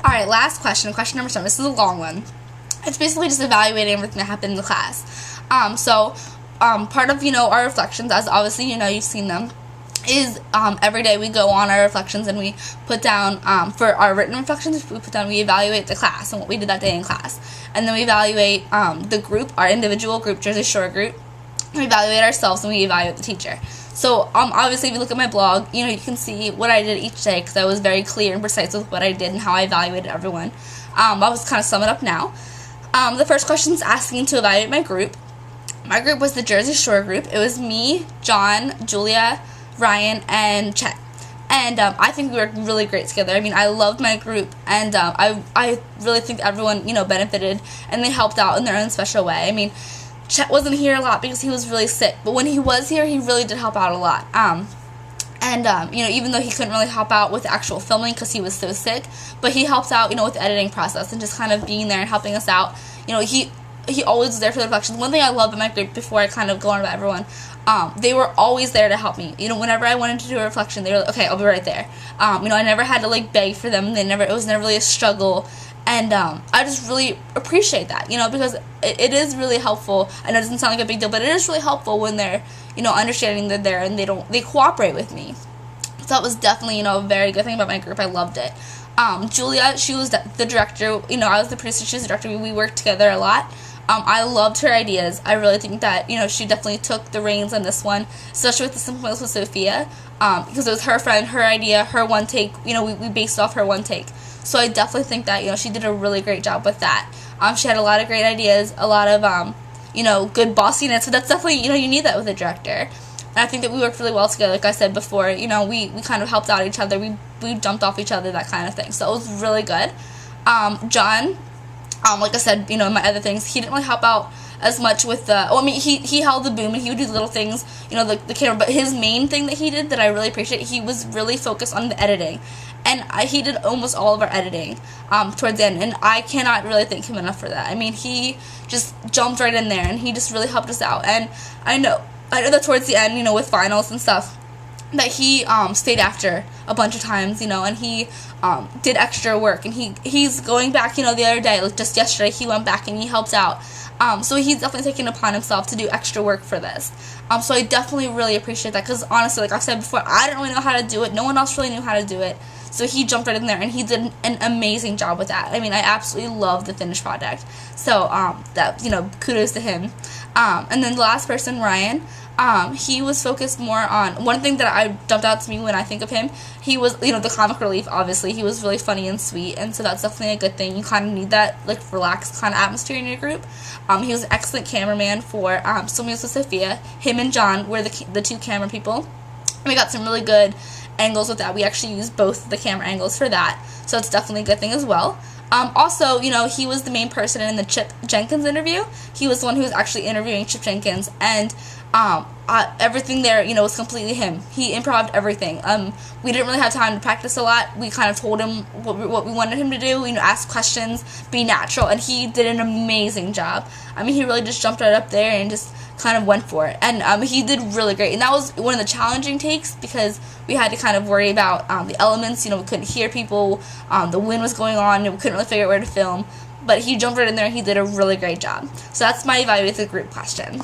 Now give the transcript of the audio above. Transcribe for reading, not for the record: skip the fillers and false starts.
Alright, last question number 7. This is a long one. It's basically just evaluating everything that happened in the class. Part of, our reflections, as obviously, you've seen them, is every day we go on our reflections and we put down, for our written reflections, we evaluate the class and what we did that day in class. And then we evaluate the group, our individual group, Jersey Shore group. We evaluate ourselves and we evaluate the teacher. So, obviously, if you look at my blog, you can see what I did each day because I was very clear and precise with what I did and how I evaluated everyone. I'll just kind of sum it up now. The first question is asking to evaluate my group. My group was the Jersey Shore group. It was me, John, Julia, Ryan, and Chet. And I think we worked really great together. I mean, I loved my group, and I really think everyone, benefited, and they helped out in their own special way. I mean, Chet wasn't here a lot because he was really sick, but when he was here, he really did help out a lot. Even though he couldn't really help out with actual filming because he was so sick, but he helped out, with the editing process and just kind of being there and helping us out. He always was there for the reflections. One thing I loved in my group, before I kind of go on about everyone, they were always there to help me. Whenever I wanted to do a reflection, they were like, okay, I'll be right there. I never had to beg for them. It was never really a struggle. And I just really appreciate that, because it is really helpful. I know it doesn't sound like a big deal, but it is really helpful when they're, understanding they're there and they cooperate with me. So that was definitely, a very good thing about my group. I loved it. Julia, she was the director. I was the producer. She was the director. We worked together a lot. I loved her ideas. I really think that, she definitely took the reins on this one, especially with the Simple Meals with Sophia, because it was her friend, her idea, her one take. We based off her one take. So I definitely think that, she did a really great job with that. She had a lot of great ideas, a lot of, good bossiness. So that's definitely, you need that with a director. And I think that we worked really well together. Like I said before, we kind of helped out each other. We jumped off each other, that kind of thing. So it was really good. John, like I said, in my other things, he didn't really help out as much with the, he held the boom and he would do little things, the camera, but his main thing that he did that I really appreciate, he was really focused on the editing. And he did almost all of our editing towards the end, and I cannot really thank him enough for that. I mean, he just jumped right in there, and he just really helped us out. And I know that towards the end, with finals and stuff, that he stayed after a bunch of times, and he did extra work, and he's going back, the other day, like just yesterday, he went back and he helped out. So he's definitely taken upon himself to do extra work for this. So I definitely really appreciate that, because honestly, like I've said before, I didn't really know how to do it. No one else really knew how to do it. So he jumped right in there, and he did an amazing job with that. I mean, I absolutely love the finished project. So, kudos to him. And then the last person, Ryan, he was focused more on, one thing that jumped out to me when I think of him, he was, the comic relief, obviously. He was really funny and sweet, and so that's definitely a good thing. You kind of need that, relaxed kind of atmosphere in your group. He was an excellent cameraman for Simple Meals with Sophia. Him and John were the two camera people. And we got some really good angles with that. We actually used both the camera angles for that, so it's definitely a good thing as well. Also, he was the main person in the Chip Jenkins interview. He was the one who was actually interviewing Chip Jenkins, and everything there, was completely him. He improvised everything. We didn't really have time to practice a lot. We kind of told him what we wanted him to do, ask questions, be natural, and he did an amazing job. I mean, he really just jumped right up there and just kind of went for it, and he did really great. And that was one of the challenging takes, because we had to kind of worry about the elements. We couldn't hear people, the wind was going on, and we couldn't really figure out where to film, but he jumped right in there and he did a really great job. So that's my evaluate the group question.